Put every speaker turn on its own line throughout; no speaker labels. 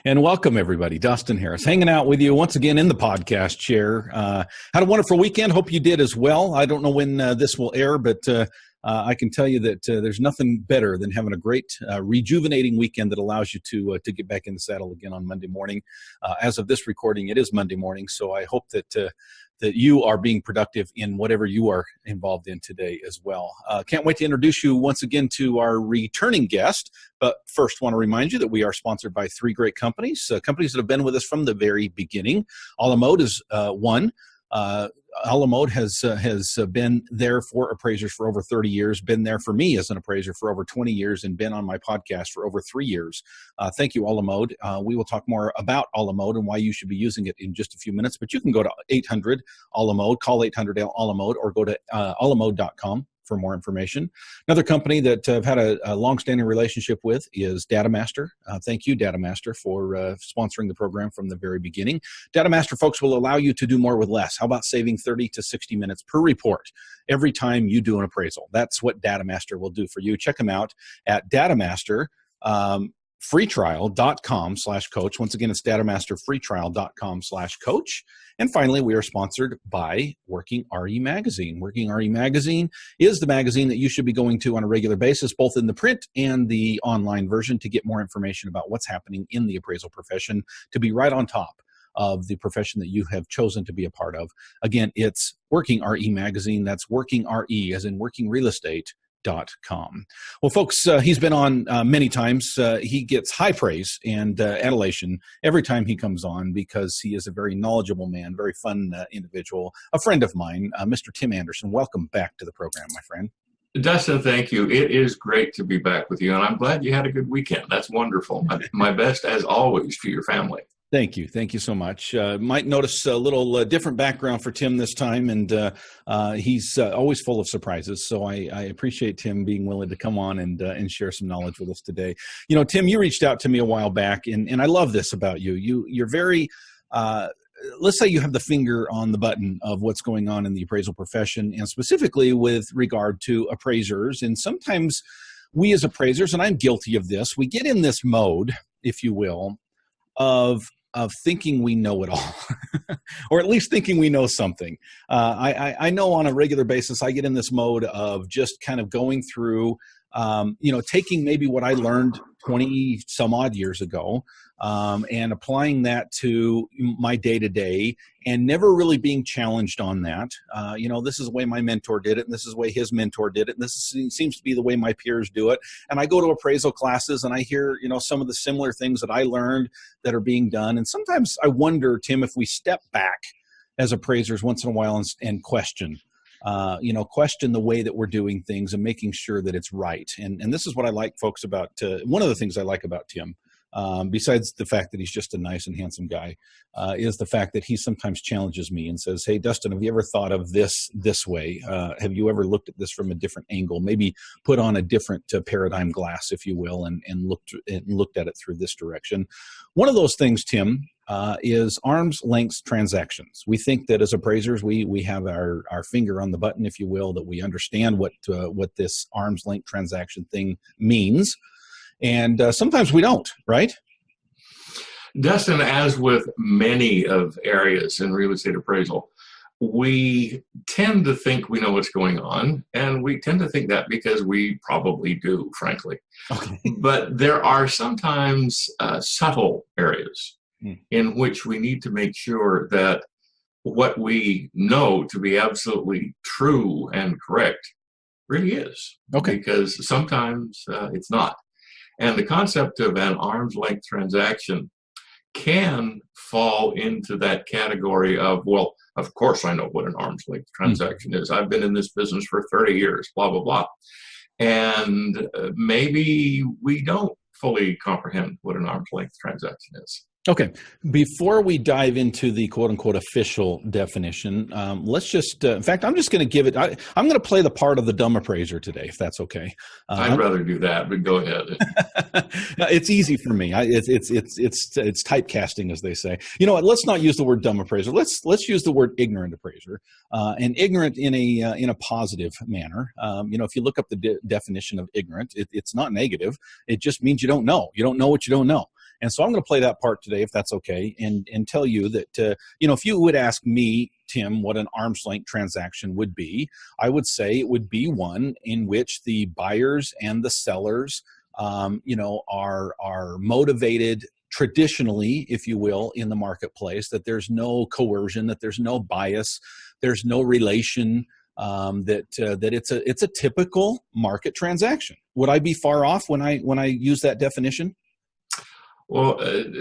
And welcome, everybody. Dustin Harris hanging out with you once again in the podcast chair. Had a wonderful weekend. Hope you did as well. I don't know when this will air, but I can tell you that there's nothing better than having a great rejuvenating weekend that allows you to get back in the saddle again on Monday morning. As of this recording, it is Monday morning, so I hope that you are being productive in whatever you are involved in today as well. Can't wait to introduce you once again to our returning guest, but first want to remind you that we are sponsored by three great companies, companies that have been with us from the very beginning. A la Mode is one. A la Mode has been there for appraisers for over 30 years, been there for me as an appraiser for over 20 years, and been on my podcast for over 3 years. Thank you, A la Mode. We will talk more about A la Mode and why you should be using it in just a few minutes, but you can go to 800 A la Mode, call 800 A la Mode, or go to alamode.com for more information. Another company that I've had a long-standing relationship with is DATAMASTER. Thank you, DATAMASTER, for sponsoring the program from the very beginning. DATAMASTER, folks, will allow you to do more with less. How about saving 30 to 60 minutes per report every time you do an appraisal? That's what DATAMASTER will do for you. Check them out at DATAMASTER. freetrial.com/coach. Once again, it's datamasterfreetrial.com/coach. And finally, we are sponsored by Working RE Magazine. Working RE Magazine is the magazine that you should be going to on a regular basis, both in the print and the online version, to get more information about what's happening in the appraisal profession, to be right on top of the profession that you have chosen to be a part of. Again, it's Working RE Magazine. That's Working RE, as in Working Real Estate. .com. Well, folks, he's been on many times. He gets high praise and adulation every time he comes on because he is a very knowledgeable man, very fun individual, a friend of mine, Mr. Tim Andersen. Welcome back to the program, my friend.
Dustin, thank you. It is great to be back with you, and I'm glad you had a good weekend. That's wonderful. My best, as always, to your family.
Thank you. Thank you so much. Might notice a little different background for Tim this time, and he's always full of surprises. So I appreciate Tim being willing to come on and share some knowledge with us today. You know, Tim, you reached out to me a while back, and I love this about you. You're very let's say you have the finger on the button of what's going on in the appraisal profession, and specifically with regard to appraisers. And sometimes we as appraisers, and I'm guilty of this, we get in this mode, if you will, of thinking we know it all, or at least thinking we know something. I know on a regular basis, I get in this mode of just kind of going through, taking maybe what I learned 20 some odd years ago and applying that to my day-to-day and never really being challenged on that. This is the way my mentor did it, and this is the way his mentor did it, and seems to be the way my peers do it. And I go to appraisal classes and I hear, some of the similar things that I learned that are being done. And sometimes I wonder, Tim, if we step back as appraisers once in a while and question the way that we're doing things and making sure that it's right. And this is what I like, folks, about one of the things I like about Tim, besides the fact that he's just a nice and handsome guy, is the fact that he sometimes challenges me and says, "Hey, Dustin, have you ever thought of this way? Have you ever looked at this from a different angle? Maybe put on a different paradigm glass, if you will, and looked at it through this direction." One of those things, Tim, is arm's length transactions. We think that as appraisers, we have our finger on the button, if you will, that we understand what this arm's length transaction thing means. And sometimes we don't, right?
Dustin, as with many of areas in real estate appraisal, we tend to think we know what's going on, and we tend to think that because we probably do, frankly. Okay. But there are sometimes subtle areas in which we need to make sure that what we know to be absolutely true and correct really is. Okay. Because sometimes it's not. And the concept of an arm's length transaction can fall into that category of, well, of course I know what an arm's length transaction is. I've been in this business for 30 years, blah, blah, blah. And maybe we don't fully comprehend what an arm's length transaction is.
Okay. Before we dive into the quote-unquote official definition, let's just, in fact, I'm just going to give it, I'm going to play the part of the dumb appraiser today, if that's okay.
I'd rather do that, but go ahead.
It's easy for me. It's typecasting, as they say. You know what? Let's not use the word dumb appraiser. Let's use the word ignorant appraiser, and ignorant in a positive manner. If you look up the definition of ignorant, it's not negative. It just means you don't know. You don't know what you don't know. And so I'm going to play that part today, if that's okay, and tell you that, if you would ask me, Tim, what an arm's length transaction would be, I would say it would be one in which the buyers and the sellers, are motivated traditionally, if you will, in the marketplace, that there's no coercion, that there's no bias, there's no relation, that it's a typical market transaction. Would I be far off when I use that definition?
Well,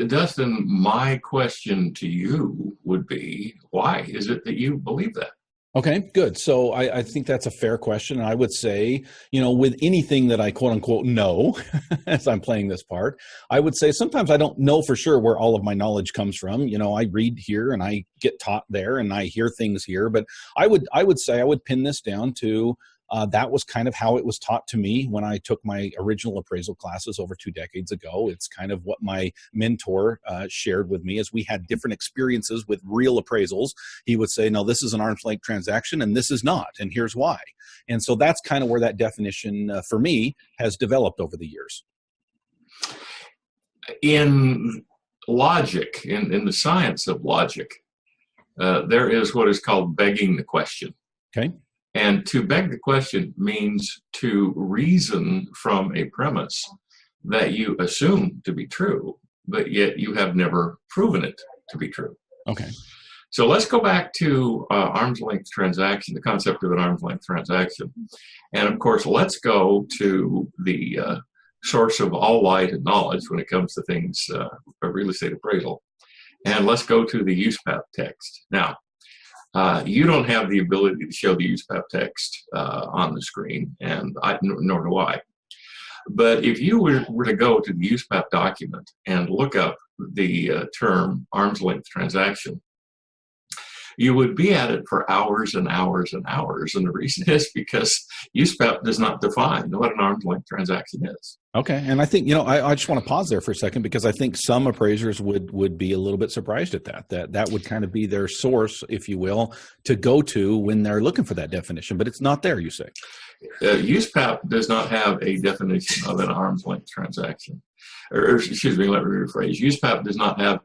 Dustin, my question to you would be, why is it that you believe that?
Okay, good. So I think that's a fair question. And I would say, with anything that I quote unquote know as I'm playing this part, I would say sometimes I don't know for sure where all of my knowledge comes from. I read here and I get taught there and I hear things here, but I would say I would pin this down to that was kind of how it was taught to me when I took my original appraisal classes over 2 decades ago. It's kind of what my mentor shared with me as we had different experiences with real appraisals. He would say, no, this is an arm's length transaction and this is not, and here's why. And so that's kind of where that definition for me has developed over the years.
In logic, in the science of logic, there is what is called begging the question.
Okay.
And to beg the question means to reason from a premise that you assume to be true, but yet you have never proven it to be true.
Okay.
So let's go back to arm's length transaction, the concept of an arm's length transaction. And of course, let's go to the source of all light and knowledge when it comes to things of real estate appraisal. And let's go to the USPAP text. Now, you don't have the ability to show the USPAP text on the screen, and nor do I. But if you were to go to the USPAP document and look up the term arm's length transaction, you would be at it for hours and hours and hours. And the reason is because USPAP does not define what an arm's length transaction is.
Okay. And I think, I just want to pause there for a second because I think some appraisers would be a little bit surprised at that would kind of be their source, if you will, to go to when they're looking for that definition, but it's not there, you say.
USPAP does not have a definition of an arm's length transaction. Or excuse me, let me rephrase. USPAP does not have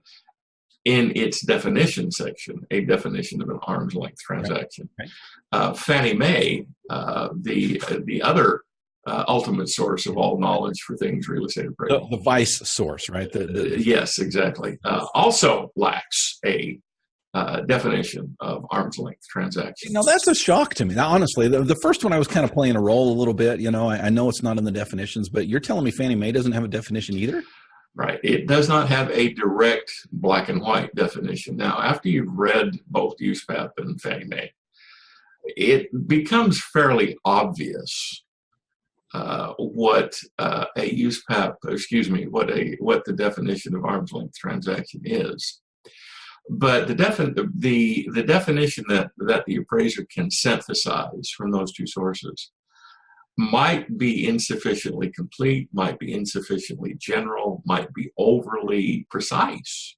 in its definition section a definition of an arm's length transaction. Right. Fannie Mae, the other ultimate source of all knowledge for things real estate appraisal.
The vice source, right?
Yes, exactly. Also lacks a definition of arm's length transaction.
Now that's a shock to me. Now, honestly, the first one I was kind of playing a role a little bit. I know it's not in the definitions, but you're telling me Fannie Mae doesn't have a definition either?
Right. It does not have a direct black and white definition. Now, after you've read both USPAP and Fannie Mae, it becomes fairly obvious what a USPAP, what the definition of arm's length transaction is. But the definition that the appraiser can synthesize from those two sources might be insufficiently complete, might be insufficiently general, might be overly precise.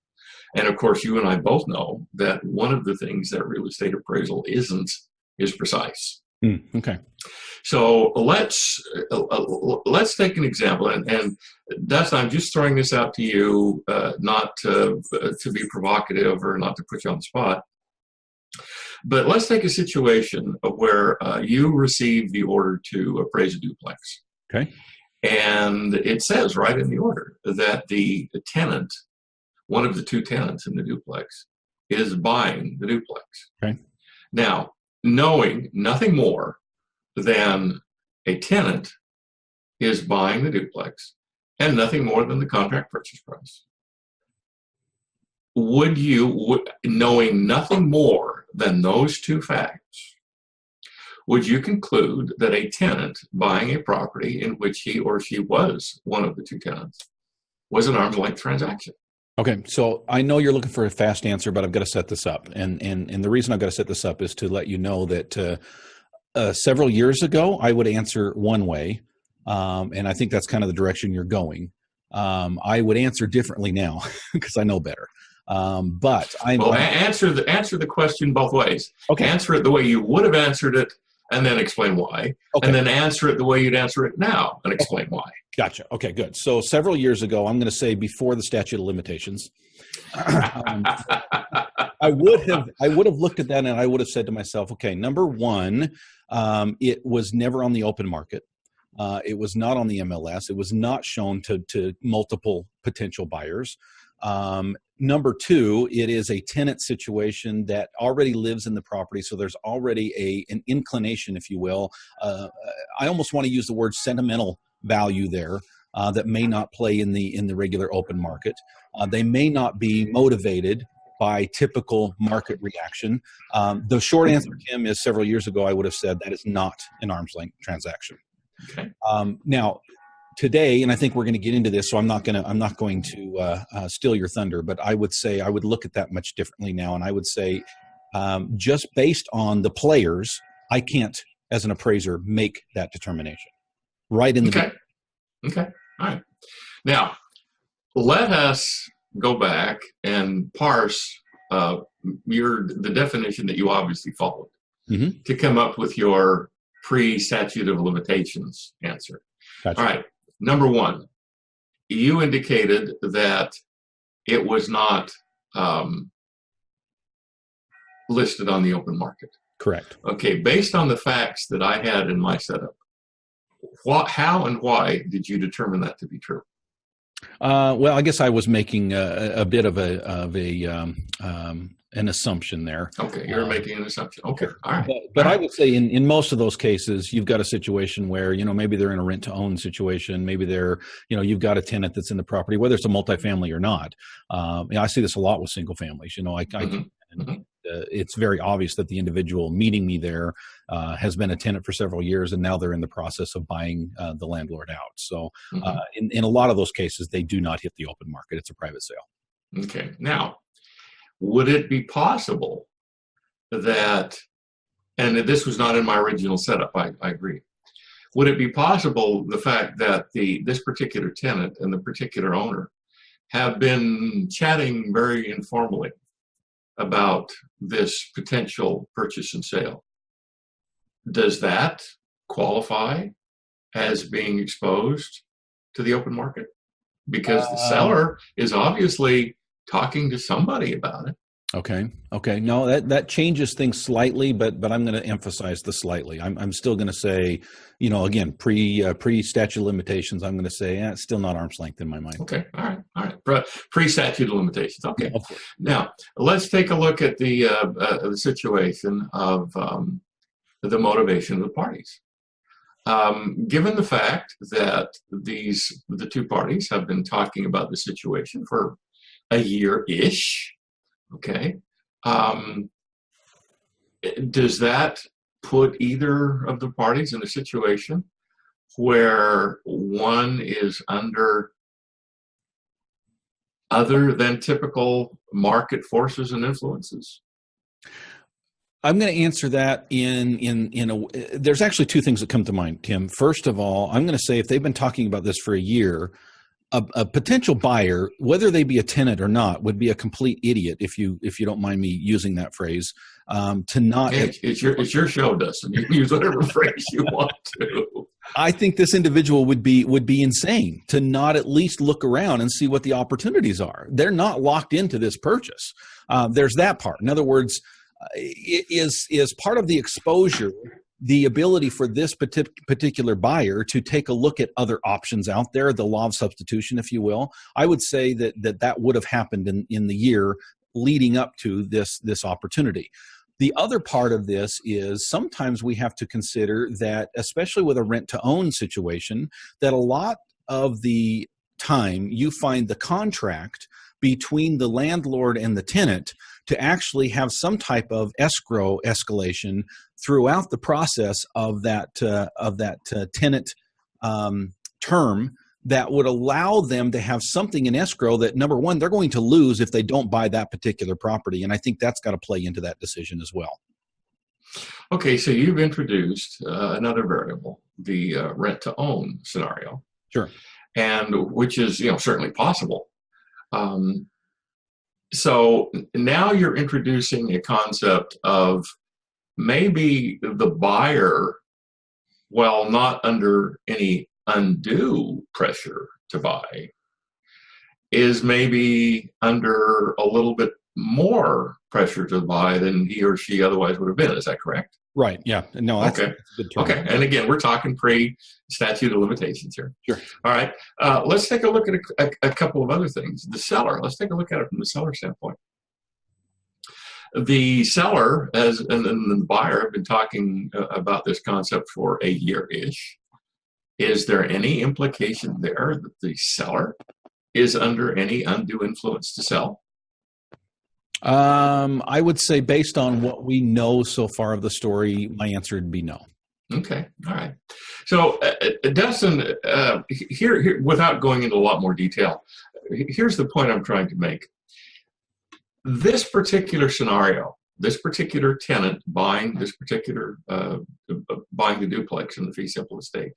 And of course, you and I both know that one of the things that real estate appraisal isn't is precise.
Okay.
So let's take an example, and Dustin, I'm just throwing this out to you, not to be provocative or not to put you on the spot. But let's take a situation where you receive the order to appraise a duplex.
Okay.
And it says right in the order that the tenant, one of the two tenants in the duplex, is buying the duplex.
Okay.
Now, knowing nothing more than a tenant is buying the duplex and nothing more than the contract purchase price, would you, knowing nothing more than those two facts, would you conclude that a tenant buying a property in which he or she was one of the two tenants was an arm's length transaction?
Okay, so I know you're looking for a fast answer, but I've got to set this up. And the reason I've got to set this up is to let you know that several years ago, I would answer one way, and I think that's kind of the direction you're going. I would answer differently now because I know better. But
answer the question both ways.
Okay.
Answer it the way you would have answered it, and then explain why. Okay. And then answer it the way you'd answer it now, and explain why.
Gotcha. Okay, good. So several years ago, I'm going to say before the statute of limitations, I would have looked at that and I would have said to myself, okay, number one, it was never on the open market. It was not on the MLS. It was not shown to multiple potential buyers. Number two, it is a tenant situation that already lives in the property, so there's already an inclination, if you will. I almost want to use the word sentimental value there that may not play in the regular open market. They may not be motivated by typical market reaction. The short answer, Tim, is several years ago I would have said that is not an arm's length transaction.
Okay.
Now, today, and I think we're going to get into this, so I'm not going to steal your thunder, but I would say I would look at that much differently now, and I would say just based on the players, I can't, as an appraiser, make that determination. Right in the beginning.
Okay. All right. Now, let us go back and parse the definition that you obviously followed to come up with your pre-statute of limitations answer.
Gotcha.
All right. Number one, you indicated that it was not listed on the open market.
Correct.
Okay. Based on the facts that I had in my setup, how and why did you determine that to be true?
Well, I guess I was making a bit of an assumption there.
Okay, you're making an assumption. Okay, all right.
But I would say in most of those cases, you've got a situation where, maybe they're in a rent-to-own situation. Maybe they're, you've got a tenant that's in the property, whether it's a multifamily or not. I see this a lot with single families. It's very obvious that the individual meeting me there has been a tenant for several years, and now they're in the process of buying the landlord out. So in a lot of those cases, they do not hit the open market. It's a private sale.
Okay. Now, would it be possible that, and this was not in my original setup, I agree. Would it be possible the fact that this particular tenant and the particular owner have been chatting very informally about this potential purchase and sale? Does that qualify as being exposed to the open market? Because the seller is obviously talking to somebody about it.
Okay. No, that changes things slightly, but I'm going to emphasize the slightly. I'm still going to say, again, pre-statute of limitations, I'm going to say it's still not arm's length in my mind.
Okay. All right. Pre-statute of limitations. Okay. Now, let's take a look at the situation of the motivation of the parties. Given the fact that the two parties have been talking about the situation for a year-ish, okay, does that put either of the parties in a situation where one is under other than typical market forces and influences?
I'm going to answer that there's actually two things that come to mind, Tim. First of all, I'm going to say if they've been talking about this for a year, a potential buyer, whether they be a tenant or not, would be a complete idiot, if you don't mind me using that phrase, to not.
It's your show, Dustin. You can use whatever phrase you want to.
I think this individual would be insane to not at least look around and see what the opportunities are. They're not locked into this purchase. There's that part. In other words, is part of the exposure the ability for this particular buyer to take a look at other options out there, the law of substitution, if you will. I would say that would have happened in the year leading up to this opportunity. The other part of this is sometimes we have to consider that, especially with a rent-to-own situation, that a lot of the time you find the contract between the landlord and the tenant to actually have some type of escrow escalation throughout the process of that tenant term that would allow them to have something in escrow that, number one, they're going to lose if they don't buy that particular property. And I think that's got to play into that decision as well.
Okay, so you've introduced another variable, the rent-to-own scenario.
Sure.
And which is certainly possible. So now you're introducing a concept of maybe the buyer, while not under any undue pressure to buy is maybe under a little bit more pressure to buy than he or she otherwise would have been. Is that correct?
Right. Yeah. No, that's a good term.
Okay. And again, we're talking pre-statute of limitations here.
Sure.
All right. Let's take a look at a couple of other things. The seller. Let's take a look at it from the seller standpoint. The seller and the buyer have been talking about this concept for a year-ish. Is there any implication there that the seller is under any undue influence to sell?
I would say based on what we know so far of the story, my answer would be no.
Okay. All right. So, Dustin, here, without going into a lot more detail, here's the point I'm trying to make. This particular scenario, this particular tenant buying this particular, buying the duplex in the fee simple estate,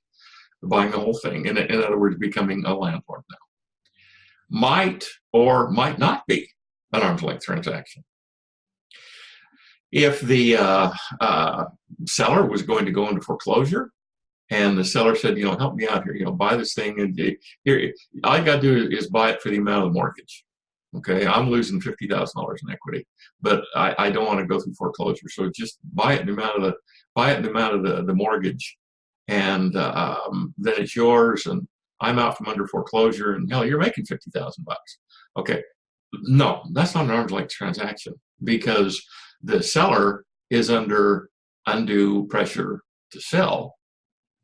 buying the whole thing, in other words, becoming a landlord now, might or might not be an arm's length transaction. If the seller was going to go into foreclosure and the seller said, help me out here, buy this thing, and here, all you got to do is buy it for the amount of the mortgage. Okay, I'm losing $50,000 in equity, but I don't want to go through foreclosure, so just buy it in the amount of the mortgage, and then it's yours, and I'm out from under foreclosure, and hell, you're making $50,000. Okay. No, that's not an arm's length transaction, because the seller is under undue pressure to sell,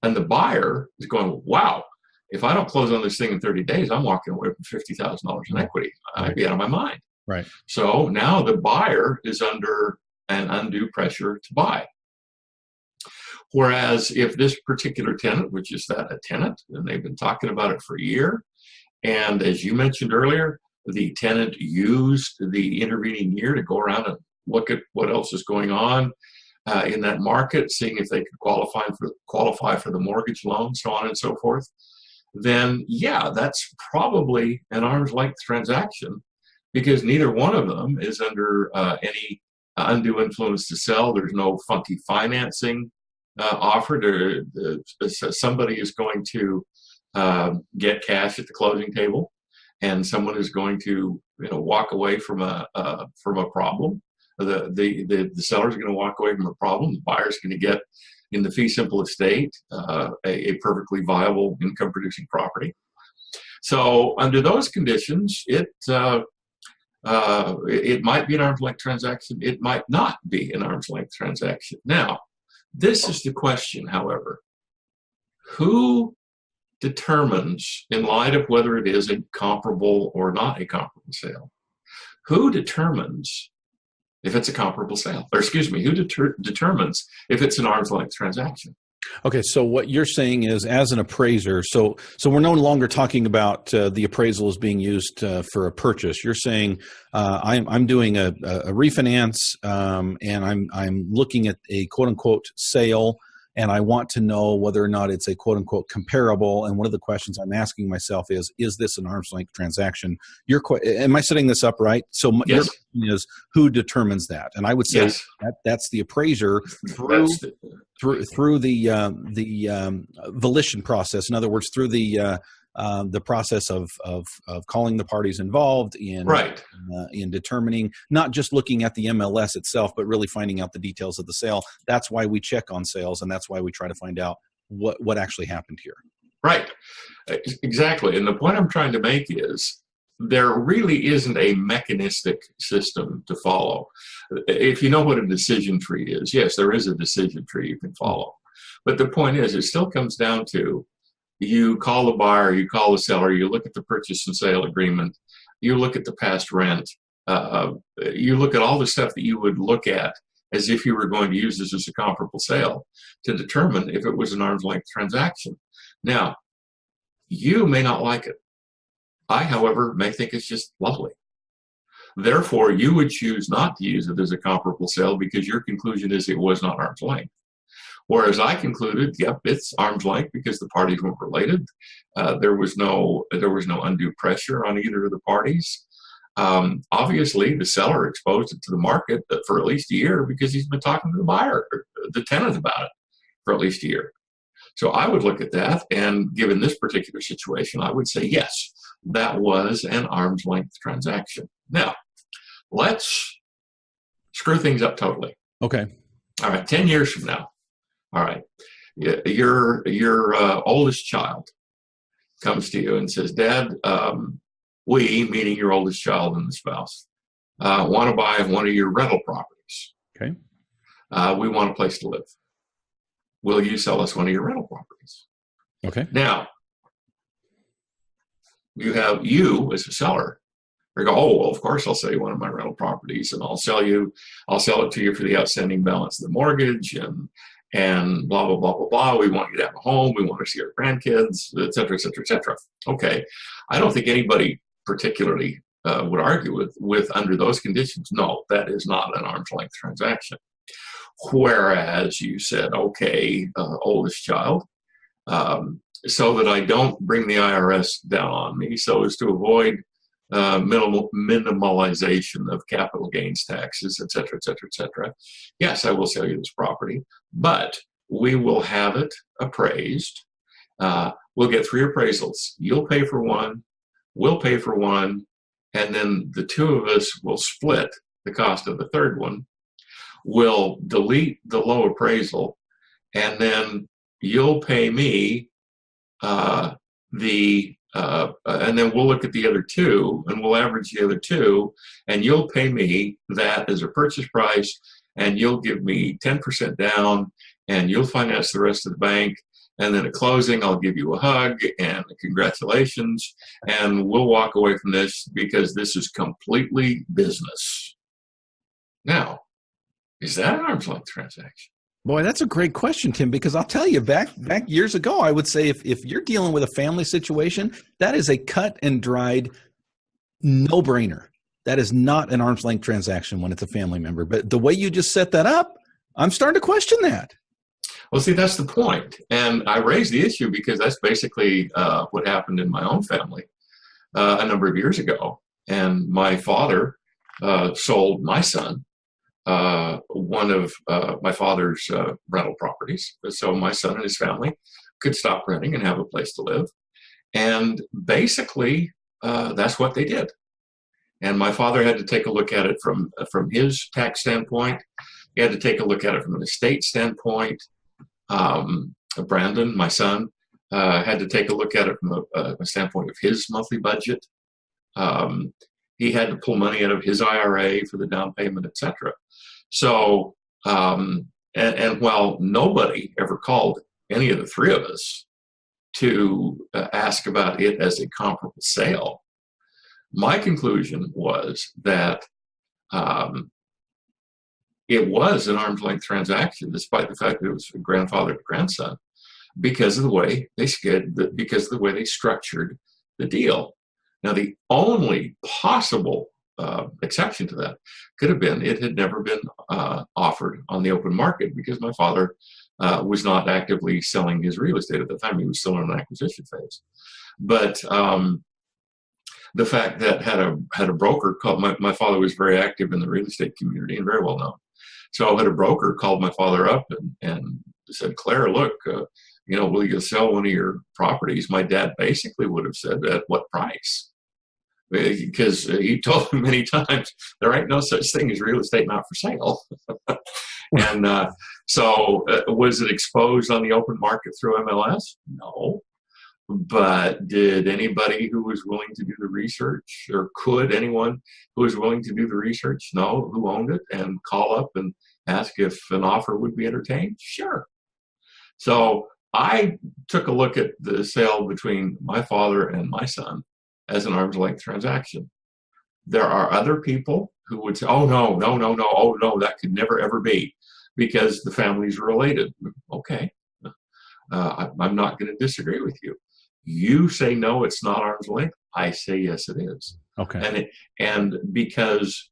and the buyer is going, wow, if I don't close on this thing in 30 days, I'm walking away from $50,000 in equity. I'd be out of my mind.
Right.
So now the buyer is under an undue pressure to buy. Whereas if this particular tenant, which is a tenant, and they've been talking about it for a year, and as you mentioned earlier, the tenant used the intervening year to go around and look at what else is going on in that market, seeing if they could qualify for the mortgage loan, so on and so forth, then yeah, that's probably an arm's length transaction, because neither one of them is under any undue influence to sell. There's no funky financing offered. Somebody is going to get cash at the closing table, and someone is going to walk away from a problem. The seller is going to walk away from a problem. The buyer is going to get, in the fee simple estate, a perfectly viable income producing property. So under those conditions, it might be an arm's length transaction. It might not be an arm's length transaction. Now, this is the question, however. Who determines, in light of whether it is a comparable or not a comparable sale, who determines if it's a comparable sale? Or excuse me, who determines if it's an arm's length transaction?
Okay, so what you're saying is, as an appraiser, so we're no longer talking about the appraisal as being used for a purchase. You're saying I'm doing a refinance, and I'm looking at a quote unquote sale, and I want to know whether or not it's a quote unquote comparable. And one of the questions I'm asking myself is this an arm's length transaction? Am I setting this up right? So
yes.
Your question is, who determines that? And I would say
yes.
that's the appraiser through the volition process. In other words, through the process of calling the parties involved in
right.
In determining, not just looking at the MLS itself, but really finding out the details of the sale. That's why we check on sales, and that's why we try to find out what actually happened here.
Right, exactly. And the point I'm trying to make is there really isn't a mechanistic system to follow. If you know what a decision tree is, yes, there is a decision tree you can follow. But the point is, it still comes down to, you call the buyer, you call the seller, you look at the purchase and sale agreement, you look at the past rent, you look at all the stuff that you would look at as if you were going to use this as a comparable sale to determine if it was an arm's length transaction. Now, you may not like it. I, however, may think it's just lovely. Therefore, you would choose not to use it as a comparable sale because your conclusion is it was not arm's length. Whereas I concluded, yep, it's arm's length because the parties weren't related. There was no undue pressure on either of the parties. Obviously, the seller exposed it to the market for at least a year because he's been talking to the buyer, or the tenant, about it for at least a year. So I would look at that, and given this particular situation, I would say, yes, that was an arm's length transaction. Now, let's screw things up totally.
Okay.
All right, 10 years from now. All right, your oldest child comes to you and says, Dad, we, meaning your oldest child and the spouse, want to buy one of your rental properties.
Okay.
We want a place to live. Will you sell us one of your rental properties?
Okay.
Now, you as a seller, or go, oh, well, of course I'll sell you one of my rental properties, and I'll sell it to you for the outstanding balance of the mortgage, and blah, blah, blah, blah, blah. We want you to have a home. We want to see our grandkids, et cetera, et cetera, et cetera. Okay. I don't think anybody particularly would argue with under those conditions. No, that is not an arm's length transaction. Whereas you said, okay, oldest child, so that I don't bring the IRS down on me, so as to avoid minimalization of capital gains taxes, et cetera, et cetera, et cetera. Yes, I will sell you this property, but we will have it appraised. We'll get 3 appraisals. You'll pay for one, we'll pay for one, and then the 2 of us will split the cost of the 3rd one. We'll delete the low appraisal, and then you'll pay me and then we'll look at the other 2, and we'll average the other 2, and you'll pay me that as a purchase price, and you'll give me 10% down, and you'll finance the rest of the bank, and then at closing, I'll give you a hug and congratulations, and we'll walk away from this because this is completely business. Now, is that an arm's length transaction?
Boy, that's a great question, Tim, because I'll tell you, back years ago, I would say if you're dealing with a family situation, that is a cut and dried no-brainer. That is not an arm's length transaction when it's a family member. But the way you just set that up, I'm starting to question that.
Well, see, that's the point. And I raised the issue because that's basically what happened in my own family a number of years ago. And my father sold my son one of my father's rental properties. So my son and his family could stop renting and have a place to live. And basically, that's what they did. And my father had to take a look at it from his tax standpoint. He had to take a look at it from an estate standpoint. Brandon, my son, had to take a look at it from a standpoint of his monthly budget. He had to pull money out of his IRA for the down payment, et cetera. So, and while nobody ever called any of the 3 of us to ask about it as a comparable sale, my conclusion was that it was an arm's length transaction, despite the fact that it was grandfather to grandson, because of the way they structured the deal. Now, the only possible exception to that could have been it had never been offered on the open market because my father was not actively selling his real estate at the time. He was still in an acquisition phase. But the fact that had a broker called, my father was very active in the real estate community and very well known. So had a broker called my father up and said, Claire, look, will you sell one of your properties? My dad basically would have said, at what price? Because he told him many times, there ain't no such thing as real estate not for sale. And so was it exposed on the open market through MLS? No. But did anybody who was willing to do the research, or could anyone who was willing to do the research know who owned it and call up and ask if an offer would be entertained? Sure. So I took a look at the sale between my father and my son as an arm's length transaction. There are other people who would say, oh, no, that could never, ever be because the families are related. Okay. I'm not going to disagree with you. You say, no, it's not arm's length. I say, yes, it is.
Okay.
And because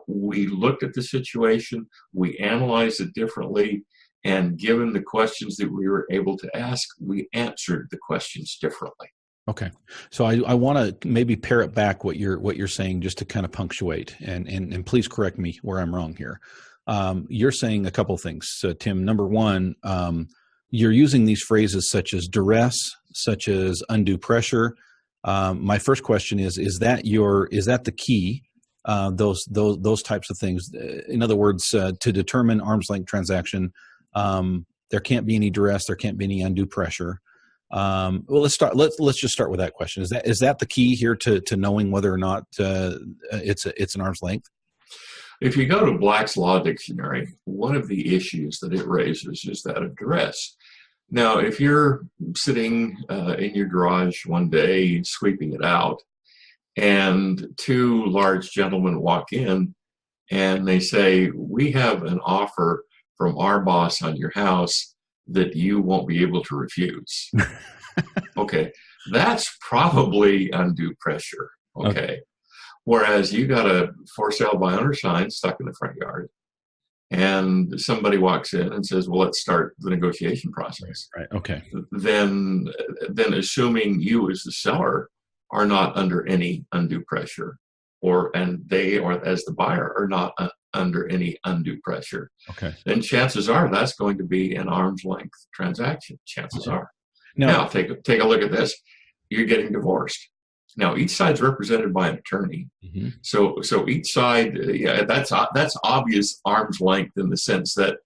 we looked at the situation, we analyzed it differently, and given the questions that we were able to ask, we answered the questions differently.
Okay. So I want to maybe pare it back what you're saying just to kind of punctuate, and please correct me where I'm wrong here. You're saying a couple of things, Tim. Number one, you're using these phrases such as duress, such as undue pressure. My first question is that the key? Those types of things. In other words, to determine arm's length transaction, there can't be any duress, there can't be any undue pressure. Well, let's just start with that question. Is that the key here to knowing whether or not it's an arm's length?
If you go to Black's Law Dictionary, one of the issues that it raises is that of duress. Now, if you're sitting in your garage one day sweeping it out, and two large gentlemen walk in and they say, "We have an offer from our boss on your house that you won't be able to refuse." Okay, that's probably undue pressure. Okay. Whereas you got a for sale by owner sign stuck in the front yard, and somebody walks in and says, "Well, let's start the negotiation process."
Right. Okay.
Then assuming you as the seller are not under any undue pressure, and they, or as the buyer, are not under any undue pressure,
okay,
then chances are that's going to be an arm's length transaction. Chances are. Now take a look at this. You're getting divorced. Now each side's represented by an attorney.
Mm-hmm.
So each side, that's obvious arm's length in the sense that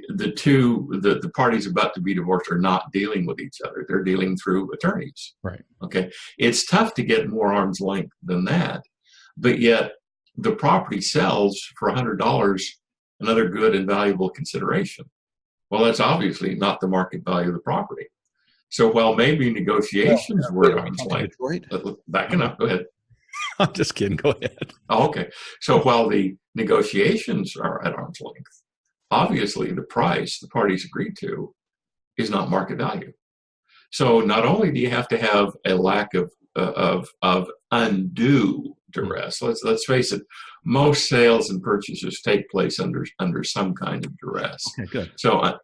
the parties about to be divorced are not dealing with each other. They're dealing through attorneys.
Right.
Okay. It's tough to get more arm's length than that, but yet the property sells for $100, another good and valuable consideration. Well, that's obviously not the market value of the property. So while maybe negotiations were at arm's length, backing up, go ahead.
I'm just kidding. Go ahead.
Oh, okay. So while the negotiations are at arm's length, obviously the price the parties agreed to is not market value. So not only do you have to have a lack of undue duress. Let's face it, most sales and purchases take place under some kind of duress.
Okay, good.
So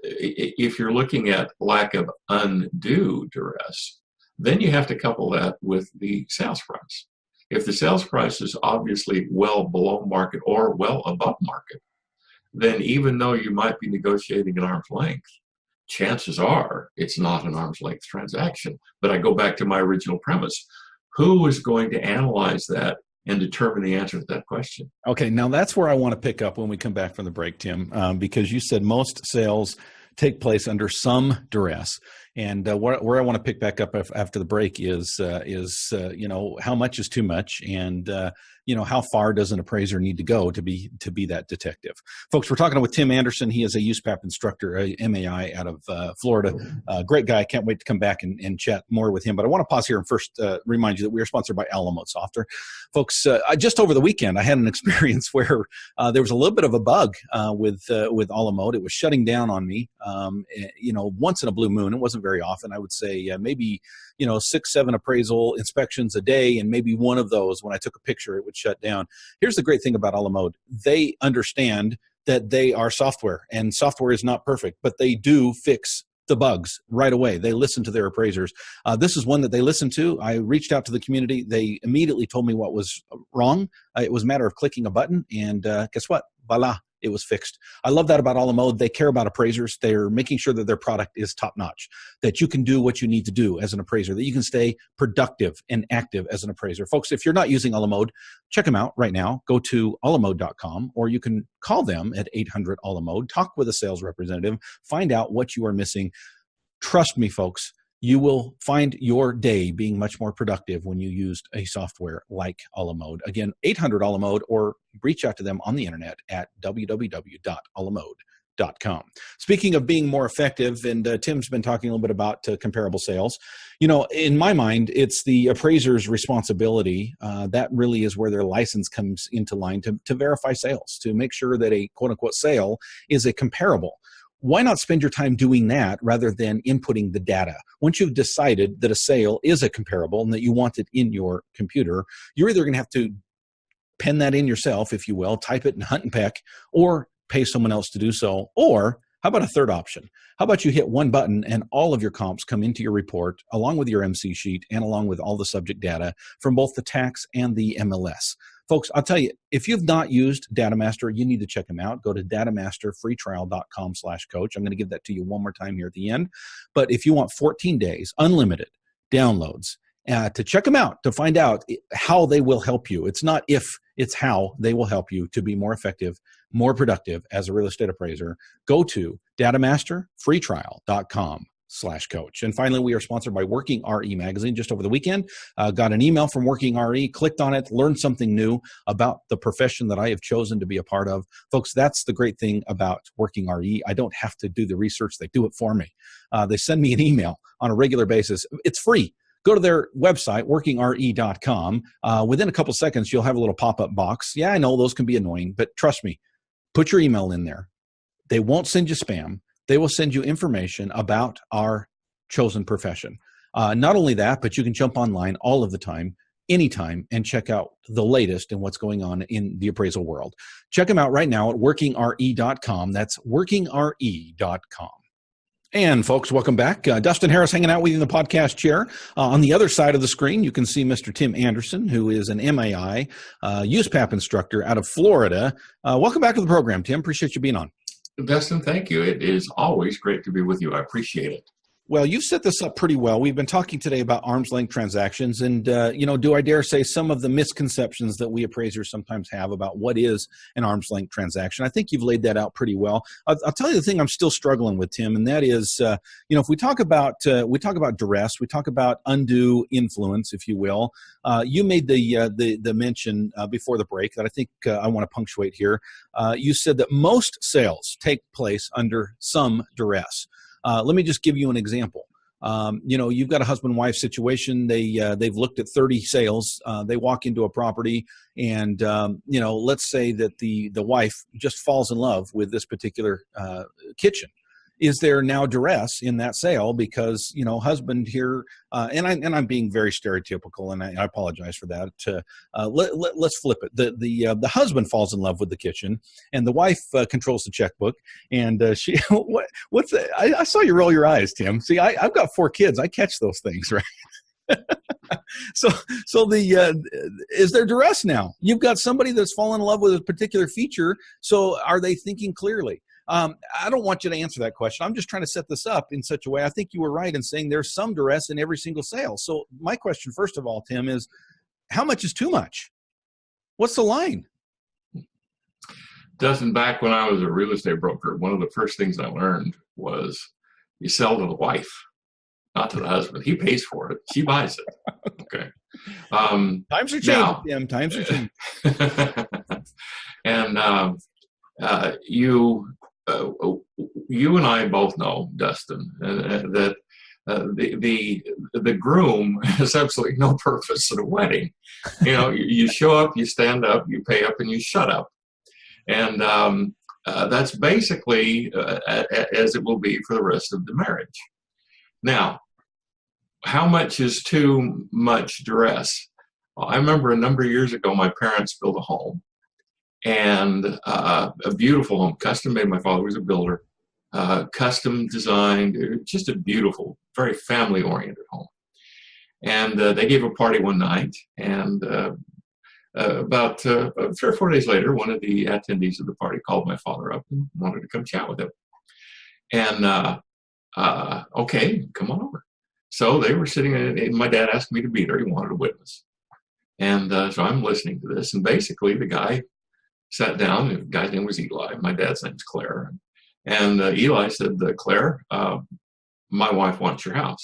if you're looking at lack of undue duress, then you have to couple that with the sales price. If the sales price is obviously well below market or well above market, then even though you might be negotiating an arm's length, chances are it's not an arm's length transaction. But I go back to my original premise. Who is going to analyze that and determine the answer to that question?
Okay, now that's where I want to pick up when we come back from the break, Tim, because you said most sales take place under some duress. And where I want to pick back up after the break is how much is too much, and how far does an appraiser need to go to be that detective? Folks, we're talking with Tim Andersen. He is a USPAP instructor, a MAI out of Florida. Great guy. Can't wait to come back and chat more with him. But I want to pause here and first remind you that we are sponsored by Alamo Software. Folks, just over the weekend, I had an experience where there was a little bit of a bug with Alamo. It was shutting down on me. Once in a blue moon. It wasn't very often. I would say maybe 6-7 appraisal inspections a day, and maybe one of those, when I took a picture, it would shut down. Here's the great thing about Alamo. They understand that they are software, and software is not perfect, but they do fix the bugs right away. They listen to their appraisers. This is one that they listened to. I reached out to the community. They immediately told me what was wrong. It was a matter of clicking a button, and guess what? Voila. It was fixed. I love that about Alamo. They care about appraisers. They're making sure that their product is top notch, that you can do what you need to do as an appraiser, that you can stay productive and active as an appraiser. Folks, if you're not using Alamo, check them out right now. Go to alamo.com, or you can call them at 800-ALAMO. Talk with a sales representative. Find out what you are missing. Trust me, folks. You will find your day being much more productive when you used a software like Alamode. Again, 800-Alamode, or reach out to them on the internet at www.alamode.com. Speaking of being more effective, and Tim's been talking a little bit about comparable sales. In my mind, it's the appraiser's responsibility. That really is where their license comes into line to verify sales, to make sure that a quote-unquote sale is a comparable. Why not spend your time doing that rather than inputting the data? Once you've decided that a sale is a comparable and that you want it in your computer, you're either going to have to pen that in yourself, if you will, type it in Hunt and Peck, or pay someone else to do so. Or how about a third option? How about you hit one button and all of your comps come into your report along with your MC sheet and along with all the subject data from both the tax and the MLS? folks, I'll tell you, if you've not used DataMaster, you need to check them out. Go to datamasterfreetrial.com/coach. I'm going to give that to you one more time here at the end. But if you want 14 days, unlimited downloads, to check them out, to find out how they will help you. It's not if, it's how they will help you to be more effective, more productive as a real estate appraiser. Go to datamasterfreetrial.com/coach. And finally, we are sponsored by Working RE Magazine. Just over the weekend, got an email from Working RE, clicked on it, learned something new about the profession that I have chosen to be a part of. Folks, that's the great thing about Working RE. I don't have to do the research. They do it for me. They send me an email on a regular basis. It's free. Go to their website, workingre.com. Within a couple seconds, you'll have a little pop-up box. Yeah, I know those can be annoying, but trust me, put your email in there. They won't send you spam. They will send you information about our chosen profession. Not only that, but you can jump online all of the time, anytime, and check out the latest in what's going on in the appraisal world. Check them out right now at workingre.com. That's workingre.com. And folks, welcome back. Dustin Harris hanging out with you in the podcast chair. On the other side of the screen, you can see Mr. Tim Andersen, who is an MAI USPAP instructor out of Florida. Welcome back to the program, Tim. Appreciate you being on.
Dustin, thank you. It is always great to be with you. I appreciate it.
Well, you've set this up pretty well. We've been talking today about arm's length transactions and, do I dare say some of the misconceptions that we appraisers sometimes have about what is an arm's length transaction. I think you've laid that out pretty well. I'll tell you the thing I'm still struggling with, Tim, and that is, if we talk about duress, we talk about undue influence, if you will. You made the mention before the break that I think I want to punctuate here. You said that most sales take place under some duress. Let me just give you an example. You've got a husband-wife situation. They've looked at 30 sales. They walk into a property and, let's say that the wife just falls in love with this particular kitchen. Is there now duress in that sale because, husband here, and I'm being very stereotypical, and I apologize for that. Let's flip it. The husband falls in love with the kitchen, and the wife controls the checkbook. And she, what's that? I saw you roll your eyes, Tim. See, I've got 4 kids. I catch those things, right? So is there duress now? You've got somebody that's fallen in love with a particular feature. So are they thinking clearly? I don't want you to answer that question. I'm just trying to set this up in such a way. I think you were right in saying there's some duress in every single sale. So my question, first of all, Tim, is how much is too much? What's the line?
Dustin, back when I was a real estate broker, one of the first things I learned was you sell to the wife, not to the husband. He pays for it. She buys it. Okay.
Times are changing, Tim. Times are changing.
And you and I both know, Dustin, that the groom has absolutely no purpose at a wedding. You show up, you stand up, you pay up, and you shut up. And that's basically as it will be for the rest of the marriage. Now, how much is too much duress? Well, I remember a number of years ago, my parents built a home. And a beautiful home, custom made. My father was a builder, custom designed, just a beautiful, very family-oriented home. And they gave a party one night, and about 3 or 4 days later, one of the attendees of the party called my father up and wanted to come chat with him. And, okay, come on over. So they were sitting, and my dad asked me to be there. He wanted a witness. And so I'm listening to this, and basically the guy sat down. The guy's name was Eli. My dad's name's Claire. And Eli said, Claire, my wife wants your house.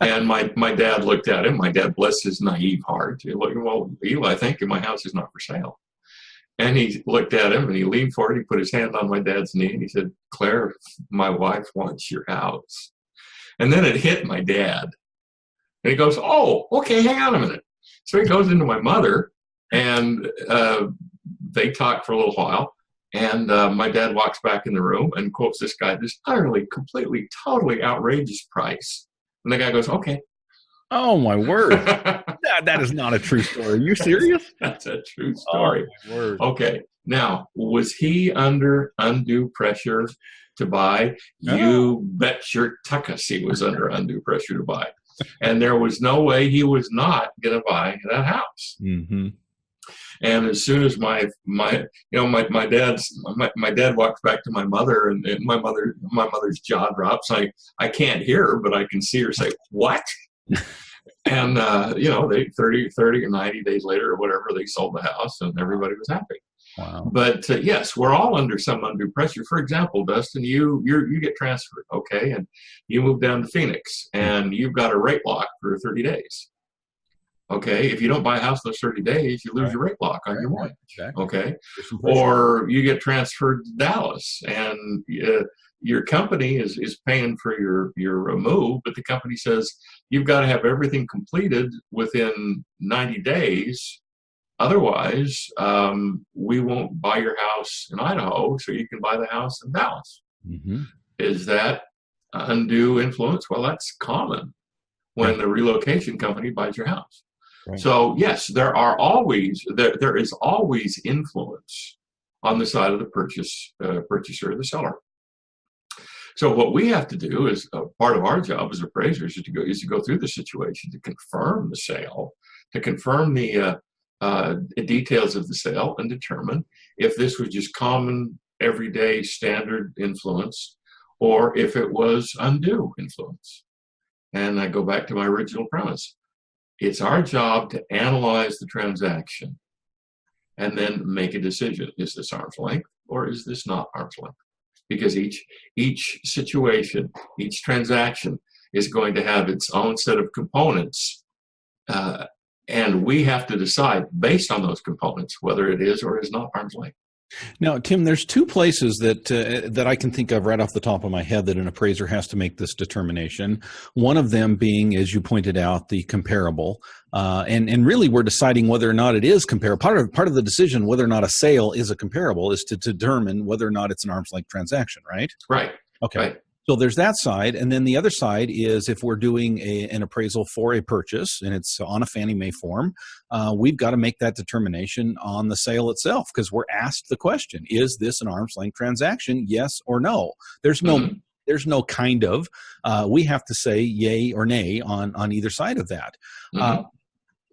And my dad looked at him. My dad, bless his naive heart. He looked, well, Eli, thank you. My house is not for sale. And he looked at him and he leaned forward. He put his hand on my dad's knee and he said, Claire, my wife wants your house. And then it hit my dad. And he goes, oh, okay, hang on a minute. So he goes into my mother. And they talk for a little while, and my dad walks back in the room and quotes this guy this utterly, completely, totally outrageous price. And the guy goes, okay.
Oh, my word. That is not a true story. Are you serious?
That's a true story.
Oh, my word.
Okay. Now, was he under undue pressure to buy?
No.
You bet your tuckus he was under undue pressure to buy. And there was no way he was not going to buy that house.
Mm-hmm.
And as soon as my dad walks back to my mother, and my mother's jaw drops. I can't hear her, but I can see her say, "What?" And they 30 or 90 days later or whatever, they sold the house, and everybody was happy.
Wow.
But yes, we're all under some undue pressure. For example, Dustin, you get transferred, okay, and you move down to Phoenix, and you've got a rate lock for 30 days. Okay, if you don't buy a house in those 30 days, you lose your rate lock on your mortgage.
Exactly.
Okay, or you get transferred to Dallas, and your company is paying for your move, but the company says you've got to have everything completed within 90 days. Otherwise, we won't buy your house in Idaho, so you can buy the house in Dallas.
Mm-hmm.
Is that undue influence? Well, that's common when the relocation company buys your house. Right. So yes, there is always influence on the side of the purchaser or the seller. So what we have to do is part of our job as appraisers is to go through the situation, to confirm the sale, to confirm the details of the sale, and determine if this was just common, everyday, standard influence, or if it was undue influence. And I go back to my original premise. It's our job to analyze the transaction and then make a decision. Is this arm's length or is this not arm's length? Because each situation, each transaction is going to have its own set of components, and we have to decide based on those components whether it is or is not arm's length.
Now, Tim, there's two places that I can think of right off the top of my head that an appraiser has to make this determination. One of them being, as you pointed out, the comparable, and really we're deciding whether or not it is comparable. Part of the decision whether or not a sale is a comparable is to determine whether or not it's an arm's length transaction, right?
Right.
Okay.
Right.
So there's that side, and then the other side is if we're doing an appraisal for a purchase and it's on a Fannie Mae form, we've got to make that determination on the sale itself because we're asked the question: is this an arm's length transaction? Yes or no. There's no kind of. We have to say yay or nay on either side of that.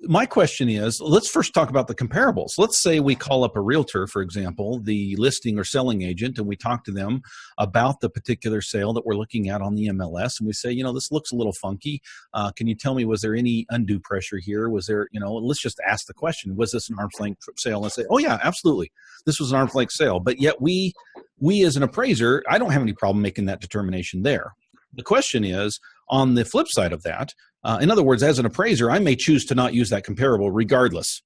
My question is, let's first talk about the comparables. Let's say we call up a realtor, for example, the listing or selling agent, and we talk to them about the particular sale that we're looking at on the MLS. And we say, this looks a little funky. Can you tell me, was there any undue pressure here? Was there, let's just ask the question, was this an arm's length sale? And say, oh yeah, absolutely. This was an arm's length sale. But yet we as an appraiser, I don't have any problem making that determination there. The question is, on the flip side of that, in other words, as an appraiser, I may choose to not use that comparable regardless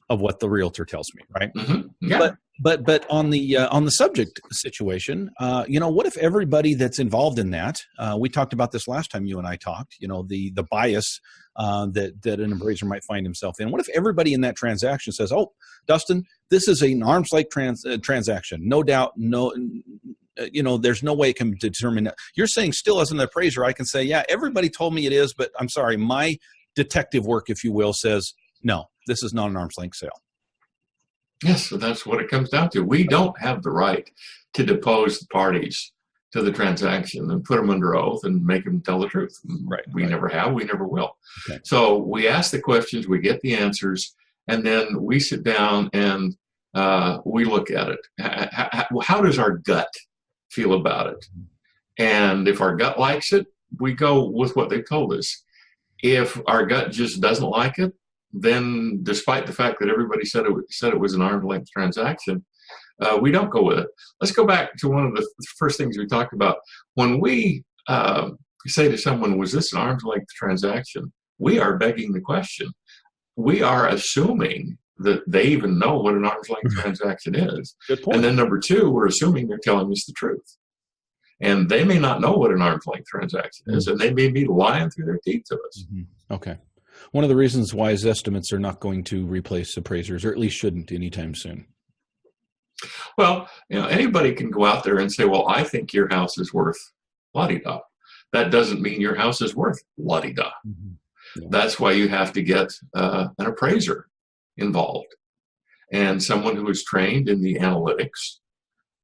of what the realtor tells me, right?
Mm-hmm. Yeah.
But on the subject situation, what if everybody that's involved in that, we talked about this last time you and I talked, the bias that an appraiser might find himself in. What if everybody in that transaction says, oh, Dustin, this is an arm's length transaction, no doubt, no. There's no way it can determine that. You're saying still as an appraiser, I can say, yeah, everybody told me it is, but I'm sorry, my detective work, if you will, says, no, this is not an arm's length sale.
Yes, so that's what it comes down to. We don't have the right to depose the parties to the transaction and put them under oath and make them tell the truth.
Right.
We never have, we never will.
Okay.
So we ask the questions, we get the answers, and then we sit down and we look at it. How does our gut feel about it? And if our gut likes it, we go with what they told us. If our gut just doesn't like it, then despite the fact that everybody said it was an arm's length transaction, we don't go with it. Let's go back to one of the first things we talked about. When we say to someone, was this an arm's length transaction? We are begging the question. We are assuming that they even know what an arm's length transaction is.
Good point.
And then number two, we're assuming they're telling us the truth. And they may not know what an arm's length transaction is, and they may be lying through their teeth to us.
Mm-hmm. Okay. One of the reasons why is estimates are not going to replace appraisers, or at least shouldn't anytime soon.
Well, anybody can go out there and say, well, I think your house is worth la-di-da. That doesn't mean your house is worth la-di-da. Mm-hmm. Yeah. That's why you have to get an appraiser involved and someone who is trained in the analytics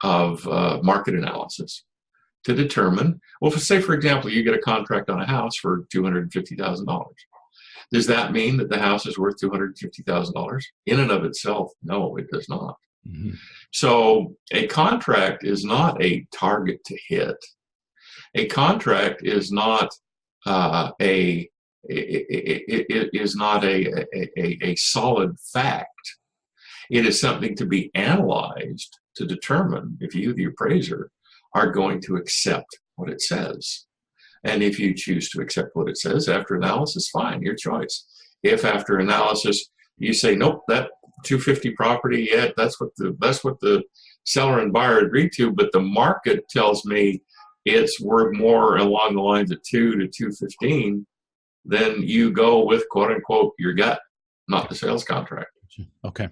of market analysis to determine, well, say, for example, you get a contract on a house for $250,000. Does that mean that the house is worth $250,000? In and of itself, no, it does not.
Mm-hmm.
So a contract is not a target to hit. A contract is not a solid fact. It is something to be analyzed to determine if you, the appraiser, are going to accept what it says. And if you choose to accept what it says after analysis, fine, your choice. If after analysis you say, nope, that 250 property, yeah, that's what the seller and buyer agreed to, but the market tells me it's worth more along the lines of 2 to 215, then you go with quote unquote your gut, not the sales contract.
Okay.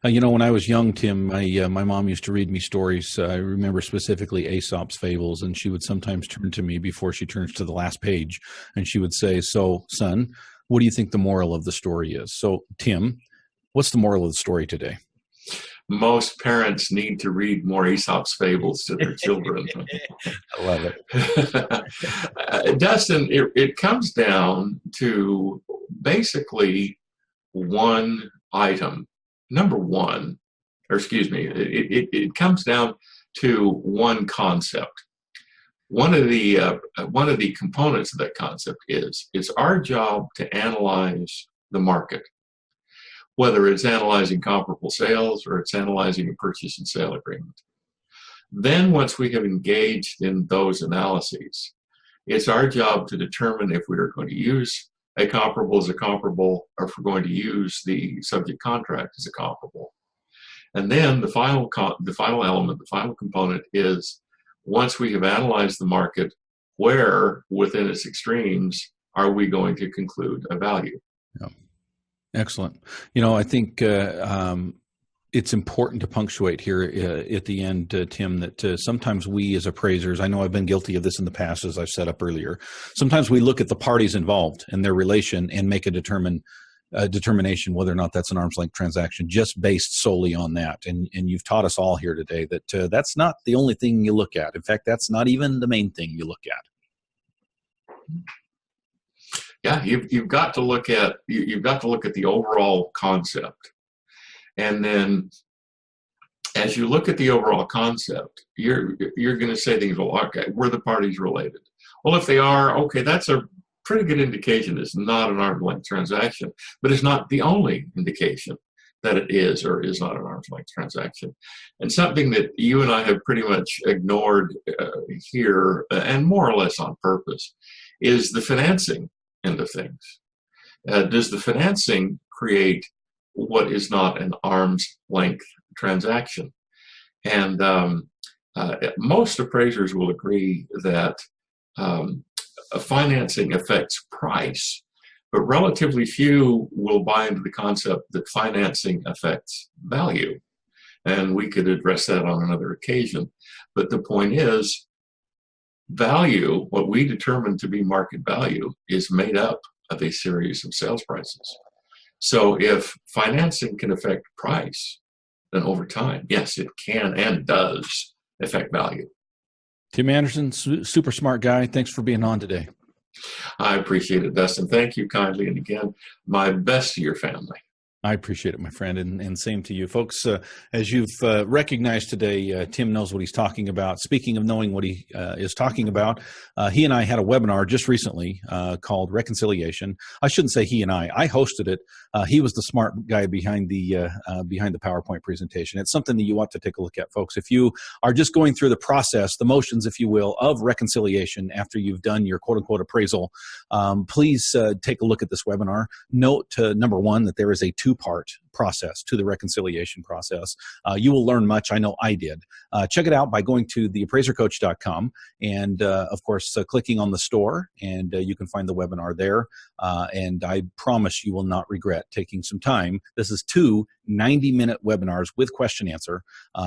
When I was young, Tim, my mom used to read me stories. I remember specifically Aesop's fables, and she would sometimes turn to me before she turns to the last page, and she would say, so, son, what do you think the moral of the story is? So, Tim, what's the moral of the story today?
Most parents need to read more Aesop's fables to their children.
I love it.
Dustin, it comes down to basically one item. Number one, or excuse me, it comes down to one concept. One of the components of that concept is it's our job to analyze the market, whether it's analyzing comparable sales or it's analyzing a purchase and sale agreement. Then once we have engaged in those analyses, it's our job to determine if we are going to use a comparable as a comparable, or if we're going to use the subject contract as a comparable. And then the final element, the final component is, once we have analyzed the market, where within its extremes are we going to conclude a value?
Yeah. Excellent. I think it's important to punctuate here at the end, Tim, that sometimes we as appraisers, I know I've been guilty of this in the past, as I've set up earlier, sometimes we look at the parties involved and their relation and make a determination whether or not that's an arm's length transaction just based solely on that. And you've taught us all here today that that's not the only thing you look at. In fact, that's not even the main thing you look at.
Yeah, you've got to look at the overall concept. And then as you look at the overall concept, you're going to say things, well, okay, were the parties related? Well, if they are, okay, that's a pretty good indication it's not an arm's length transaction, but it's not the only indication that it is or is not an arm's length transaction. And something that you and I have pretty much ignored here, and more or less on purpose, is the financing end of things. Does the financing create what is not an arm's length transaction? And most appraisers will agree that financing affects price, but relatively few will buy into the concept that financing affects value. And we could address that on another occasion. But the point is, value, what we determine to be market value, is made up of a series of sales prices. So if financing can affect price, then over time, yes, it can and does affect value.
Tim Andersen, super smart guy. Thanks for being on today.
I appreciate it, Dustin. Thank you kindly. And again, my best to your family.
I appreciate it, my friend, and same to you. Folks, as you've recognized today, Tim knows what he's talking about. Speaking of knowing what he is talking about, he and I had a webinar just recently called Reconciliation. I shouldn't say he and I hosted it. He was the smart guy behind the PowerPoint presentation. It's something that you want to take a look at, folks. If you are just going through the process, the motions, if you will, of reconciliation after you've done your quote-unquote appraisal, please take a look at this webinar. Note, number one, that there is a two-part process to the reconciliation process. You will learn much. I know I did. Check it out by going to theappraisercoach.com and, of course, clicking on the store, and you can find the webinar there. And I promise you will not regret taking some time. This is 2 90-minute webinars with question answer.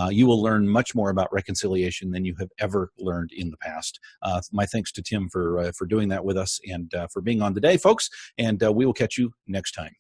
You will learn much more about reconciliation than you have ever learned in the past. My thanks to Tim for doing that with us and for being on today, folks. And we will catch you next time.